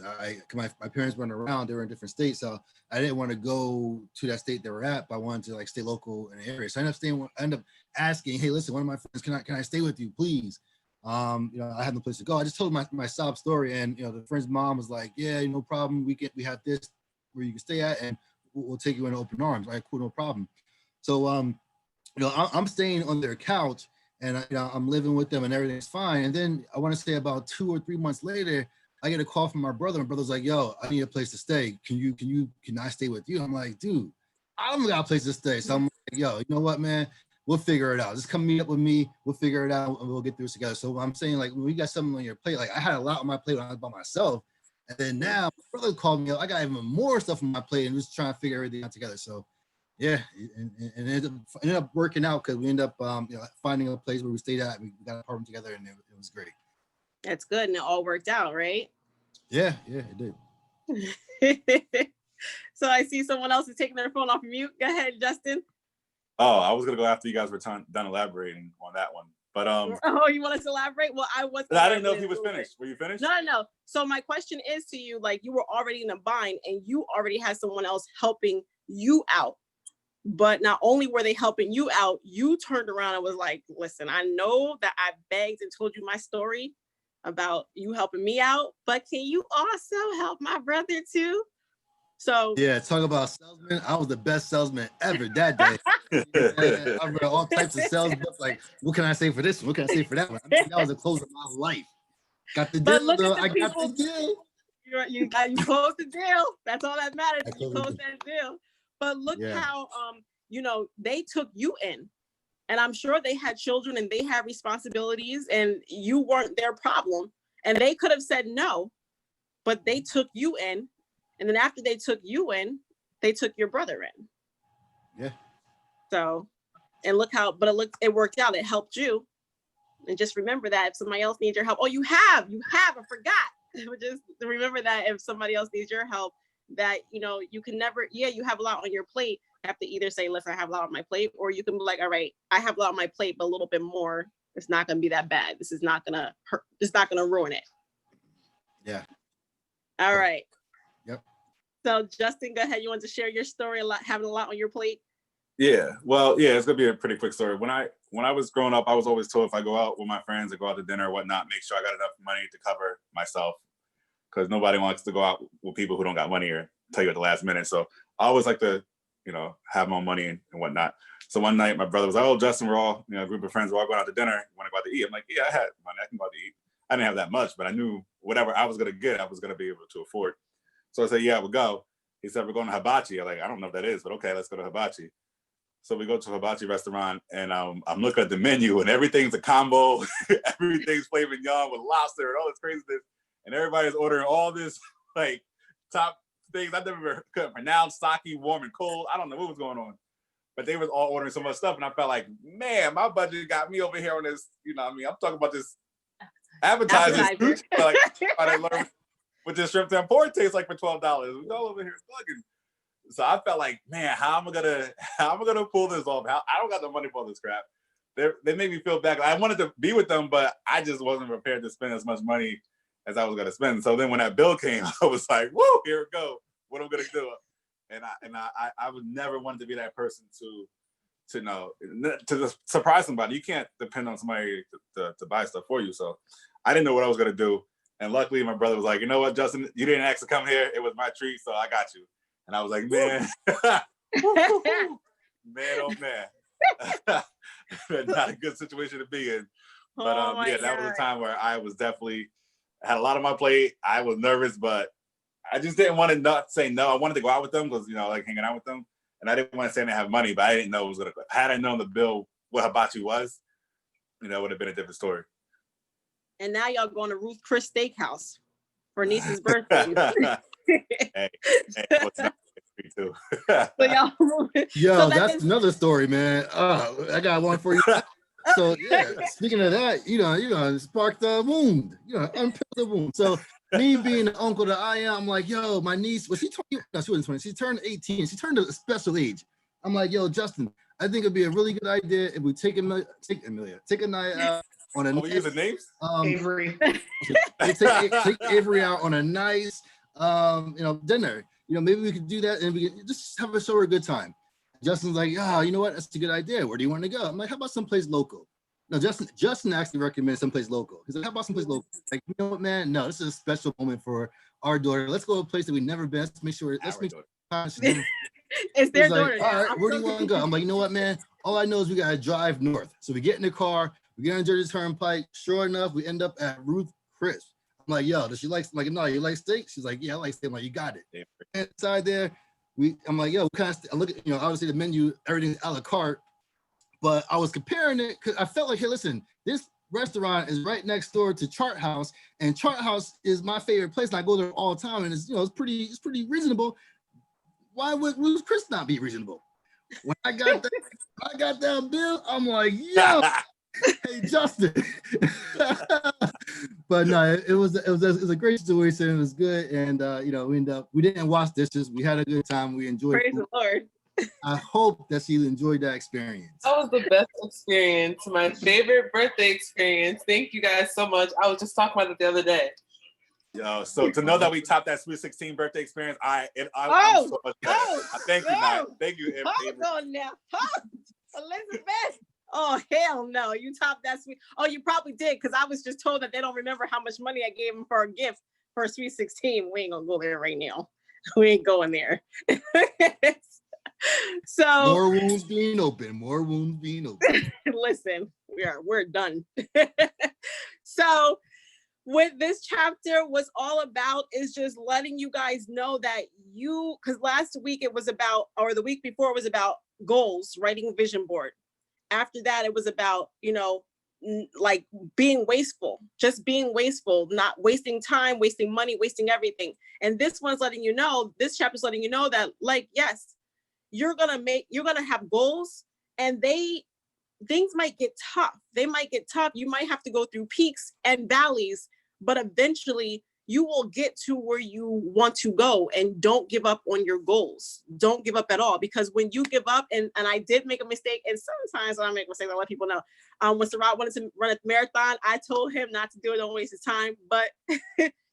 My parents weren't around; they were in different states, so I didn't want to go to that state they were at, but I wanted to stay local in the area. So I ended up asking, "Hey, listen, one of my friends, can I stay with you, please?" I had no place to go. I just told my sob story, and the friend's mom was like, "Yeah, no problem. We have this where you can stay at, and we'll take you in open arms." All right, cool, no problem. So I'm staying on their couch, and I'm living with them, and everything's fine. And then I want to say about 2 or 3 months later, I get a call from my brother. My brother's like, "Yo, I need a place to stay. Can I stay with you?" I'm like, "Dude, I don't got a place to stay." So I'm like, "Yo, you know what, man? We'll figure it out. Just come meet up with me. We'll figure it out, and we'll get through this together." So I'm saying, when you got something on your plate, I had a lot on my plate when I was by myself, and then now my brother called me up. I got even more stuff on my plate, and just trying to figure everything out together. So yeah, and it ended up working out because we ended up finding a place where we stayed at. We got an apartment together, and it was great. That's good, and it all worked out, right? Yeah, it did. So I see someone else is taking their phone off mute. Go ahead, Justin. Oh, I was gonna go after you guys were done elaborating on that one, but Oh, you want us to elaborate? Well, I didn't know if he was finished. Were you finished? No. So my question is to you, you were already in a bind, and you already had someone else helping you out. But not only were they helping you out, you turned around and was like, "Listen, I know that I begged and told you my story about you helping me out, but can you also help my brother too?" So Yeah, talk about salesman. I was the best salesman ever that day. Yeah, I read all types of sales books. Like, what can I say for this one? What can I say for that one? I mean, that was the close of my life. Got the but deal, look though. at the I got people. the deal. You closed the deal. That's all that matters. I You totally closed did. that deal. But look Yeah. how they took you in. And I'm sure they had children and they had responsibilities and you weren't their problem. And they could have said no, but they took you in. And then after they took you in, they took your brother in. Yeah. So, and look how, but it worked out. It helped you. And just remember that if somebody else needs your help, you have, I forgot. Just remember that if somebody else needs your help, that, you can never, you have a lot on your plate. You have to either say, listen, I have a lot on my plate, or you can be like, all right, I have a lot on my plate, but a little bit more. It's not going to be that bad. This is not going to hurt. It's not going to ruin it. Yeah. All right. Yep. So Justin, go ahead. You want to share your story, having a lot on your plate? Yeah. Well, yeah, it's going to be a pretty quick story. When I was growing up, I was always told if I go out with my friends and go out to dinner or whatnot, make sure I got enough money to cover myself, because nobody wants to go out with people who don't got money or tell you at the last minute. So I always like to, have my own money and whatnot. So one night my brother was like, oh, Justin, we're all, a group of friends, we're all going out to dinner. Want to go out to eat? I'm like, yeah, I had money. I can go out to eat. I didn't have that much, but I knew whatever I was going to get, I was going to be able to afford. So I said, yeah, we'll go. He said, we're going to Hibachi. I'm like, I don't know what that is, but okay, let's go to Hibachi. So we go to a Hibachi restaurant, and I'm looking at the menu, and everything's a combo. Everything's filet mignon with lobster and all this craziness. And everybody's ordering all this, like, top things I never could pronounce, sake, warm and cold. I don't know what was going on. But they was all ordering so much stuff, and I felt like, man, my budget got me over here on this, I'm talking about this appetizer. Like, I learned what this shrimp tempura tastes like for $12. We all over here bugging. So I felt like, man, how am I gonna pull this off? I don't got the money for all this crap. They made me feel bad. I wanted to be with them, but I just wasn't prepared to spend as much money as I was gonna spend. So then when that bill came, I was like, woo, here it go. What am I gonna do? And I would never want to be that person to surprise somebody. You can't depend on somebody to buy stuff for you. So I didn't know what I was gonna do. And luckily my brother was like, you know what, Justin, you didn't ask to come here. It was my treat, so I got you. And I was like, man, man, oh man. Not a good situation to be in. But that was a time where I was definitely had a lot on my plate. I was nervous, but I just didn't want to not say no. I wanted to go out with them because, like hanging out with them. And I didn't want to say I didn't have money, but I didn't know it was going to, had I known the bill, what hibachi was, it would have been a different story. And now y'all going to Ruth Chris Steakhouse for niece's birthday. hey, what's not too? So y'all, yo, that's another story, man. I got one for you. So yeah, speaking of that, you're gonna spark the wound, unpeel the wound. So me being the uncle that I am, I'm like, yo, my niece, was she 20? No, she wasn't 20. She turned 18. She turned a special age. I'm like, yo, Justin, I think it'd be a really good idea if we take a night out on a. Are we using names? Avery. take Avery out on a nice, dinner. Maybe we could do that and we could just have a good time. Justin's like, you know what? That's a good idea. Where do you want to go? I'm like, how about someplace local? No, Justin actually recommended someplace local. He's like, how about someplace local? Like, you know what, man? No, this is a special moment for our daughter. Let's go to a place that we've never been. Let's make sure. It's their daughter. Like, all right, where do you want to go? I'm like, you know what, man? All I know is we got to drive north. So we get in the car, we get on Jersey Turnpike. Sure enough, we end up at Ruth Chris. I'm like, yo, does she like? I'm like, no, you like steak? She's like, yeah, I like steak. I'm like, you got it. Inside there, I'm like, yo, kind of. I look at, obviously the menu, everything's a la carte, but I was comparing it because I felt like, hey, listen, this restaurant is right next door to Chart House, and Chart House is my favorite place, and I go there all the time, and it's it's pretty reasonable. Why would Ruth Chris not be reasonable? When I got that bill, I'm like, yo. Hey Justin, but no, it was a great situation. It was good, and we didn't wash dishes. We had a good time. We enjoyed. Praise the Lord. I hope that she enjoyed that experience. That was the best experience. My favorite birthday experience. Thank you guys so much. I was just talking about it the other day. Yo, so to know that we topped that Sweet 16 birthday experience, I'm so much thank you. Hold on now, Elizabeth. Oh, hell no. You topped that sweet. Oh, you probably did, because I was just told that they don't remember how much money I gave them for a gift for a Sweet 16. We ain't going to go there right now. we ain't going there. So more wounds being open. More wounds being open. listen, we're done. So what this chapter was all about is just letting you guys know that because last week it was about, or the week before it was about goals, writing a vision board. After that, it was about, like being wasteful, just being wasteful, not wasting time, wasting money, wasting everything. And this one's letting you know, this chapter's letting you know that, like, yes, you're gonna have goals, and things might get tough. They might get tough. You might have to go through peaks and valleys, but eventually you will get to where you want to go. And don't give up on your goals. Don't give up at all, because when you give up, and I did make a mistake, and sometimes I make mistakes, I let people know. When Sarad wanted to run a marathon, I told him not to do it, don't waste his time. But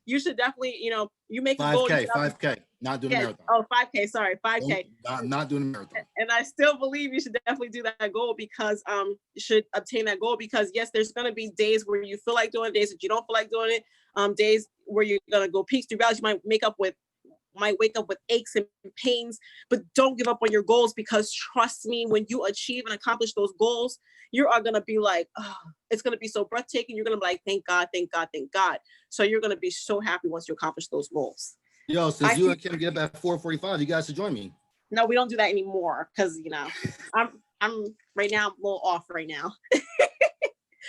you should definitely, you make a goal. 5K, not doing a marathon. Oh, 5K, sorry, 5K. Not doing a marathon. And I still believe you should definitely do that goal, because you should obtain that goal, because yes, there's going to be days where you feel like doing it, days that you don't feel like doing it, days where you're going to go peaks through valleys. You might wake up with aches and pains, but don't give up on your goals, because trust me, when you achieve and accomplish those goals, you are going to be like, oh, it's going to be so breathtaking. You're going to be like, thank God, thank God, thank God. So you're going to be so happy once you accomplish those goals. Yo, since you and Kim get up at 4:45, you guys should join me. No, we don't do that anymore, because I'm right now, I'm a little off right now.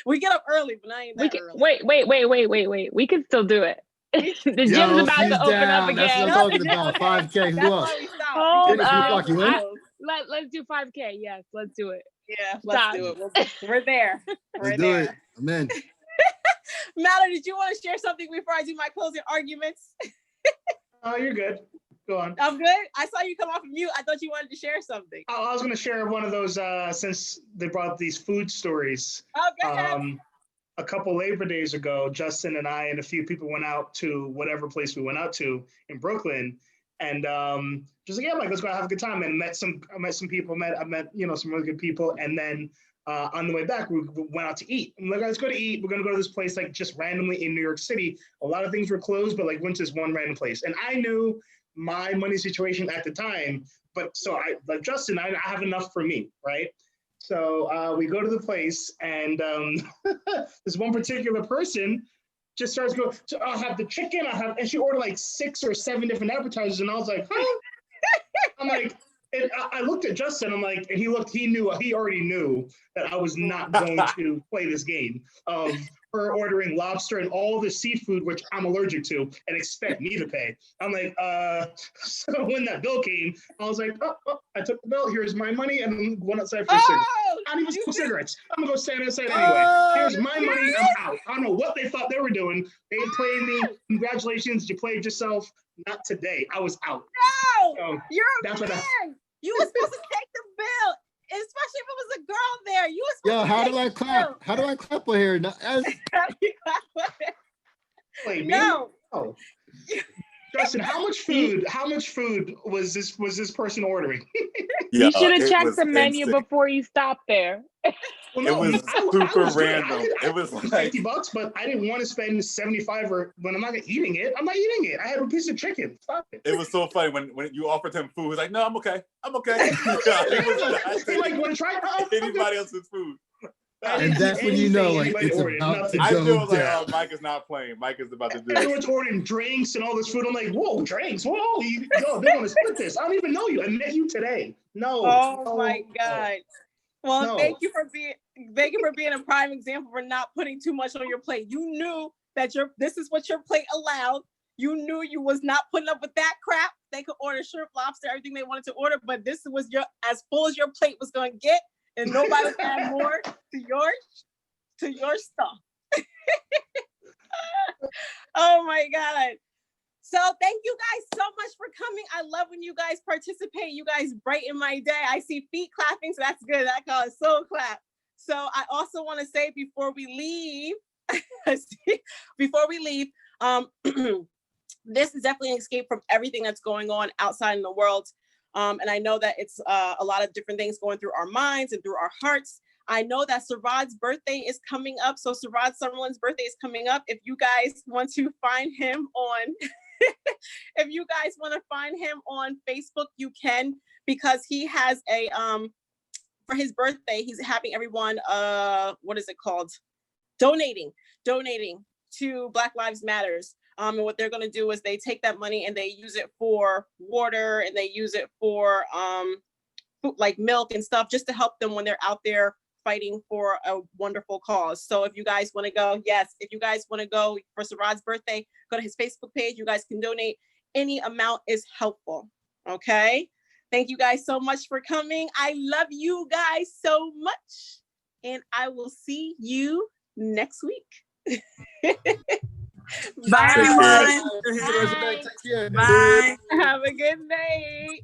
We get up early, but I ain't that early. Wait. We can still do it. The gym's about to open up again. That's what I'm talking about. 5K. Who else? Hold on. Let's do 5K. Yes, let's do it. Yeah, let's do it. We're there. Let's do it. I'm in. Mallory, did you want to share something before I do my closing arguments? Oh, you're good. Go on. I'm good. I saw you come off of mute. I thought you wanted to share something. Oh, I was going to share one of those since they brought these food stories. Oh, go ahead. A couple Labor Days ago, Justin and I and a few people went out to whatever place we went out to in Brooklyn, and just like, yeah, like, let's go have a good time. And I met some people. I met some really good people. And then on the way back, we went out to eat. I'm like, let's go to eat. We're gonna go to this place, like, just randomly in New York City. A lot of things were closed, but like went to this one random place. And I knew my money situation at the time, but so I, like Justin, I have enough for me, right? So we go to the place, and this one particular person just starts going, so I'll have the chicken, and she ordered like 6 or 7 different appetizers, and I was like, huh? I'm like, and I looked at Justin, I'm like, and he already knew that I was not going to play this game of her ordering lobster and all the seafood, which I'm allergic to, and expect me to pay. I'm like, so when that bill came, I was like, oh, I took the bill, here's my money, and I'm going outside for cigarettes. I don't even smoke cigarettes. I'm gonna go stand outside anyway. Here's my money, I'm out. I don't know what they thought they were doing. They played me. Congratulations, you played yourself. Not today. I was out. No, so you're a man. You were supposed to take the bill, especially if it was a girl there. You were supposed to how take do I clap? bill. How do I clap on here? Wait, no. Oh. Justin, how much food was this person ordering? You should have checked the menu before you stopped there. Well, no, it was super random. It was like $50, but I didn't want to spend 75 when I'm not eating it. I'm not eating it. I had a piece of chicken. Stop it. It was so funny when you offered him food. He was like, "No, I'm okay. I'm okay." Like, want to try anybody else's food. And that's when you know, like, it's about to go I feel like, down. Mike is not playing. Mike is about to do it. Everyone's ordering drinks and all this food. I'm like, whoa, drinks? Whoa, they want to split this. I don't even know you. I met you today. No. Oh my God. Well, thank you for being a prime example for not putting too much on your plate. You knew that this is what your plate allowed. You knew you was not putting up with that crap. They could order shrimp, lobster, everything they wanted to order, but this was as full as your plate was going to get. And nobody was add more to your stuff. Oh my God. So thank you guys so much for coming. I love when you guys participate. You guys brighten my day. I see feet clapping, so that's good. I call it soul clap. So I also want to say before we leave, this is definitely an escape from everything that's going on outside in the world. And I know that it's a lot of different things going through our minds and through our hearts. I know that Sarad's birthday is coming up. So Sarad Summerlin's birthday is coming up. If you guys want to find him on if you guys want to find him on Facebook, you can, because he has a for his birthday, he's having everyone what is it called? Donating to Black Lives Matters. And what they're going to do is they take that money and they use it for water, and they use it for like milk and stuff, just to help them when they're out there fighting for a wonderful cause. So if you guys want to go, yes, if you guys want to go for Sarad's birthday, go to his Facebook page. You guys can donate. Any amount is helpful. Okay. Thank you guys so much for coming. I love you guys so much. And I will see you next week. Bye, everyone. Bye. Bye. Have a good night.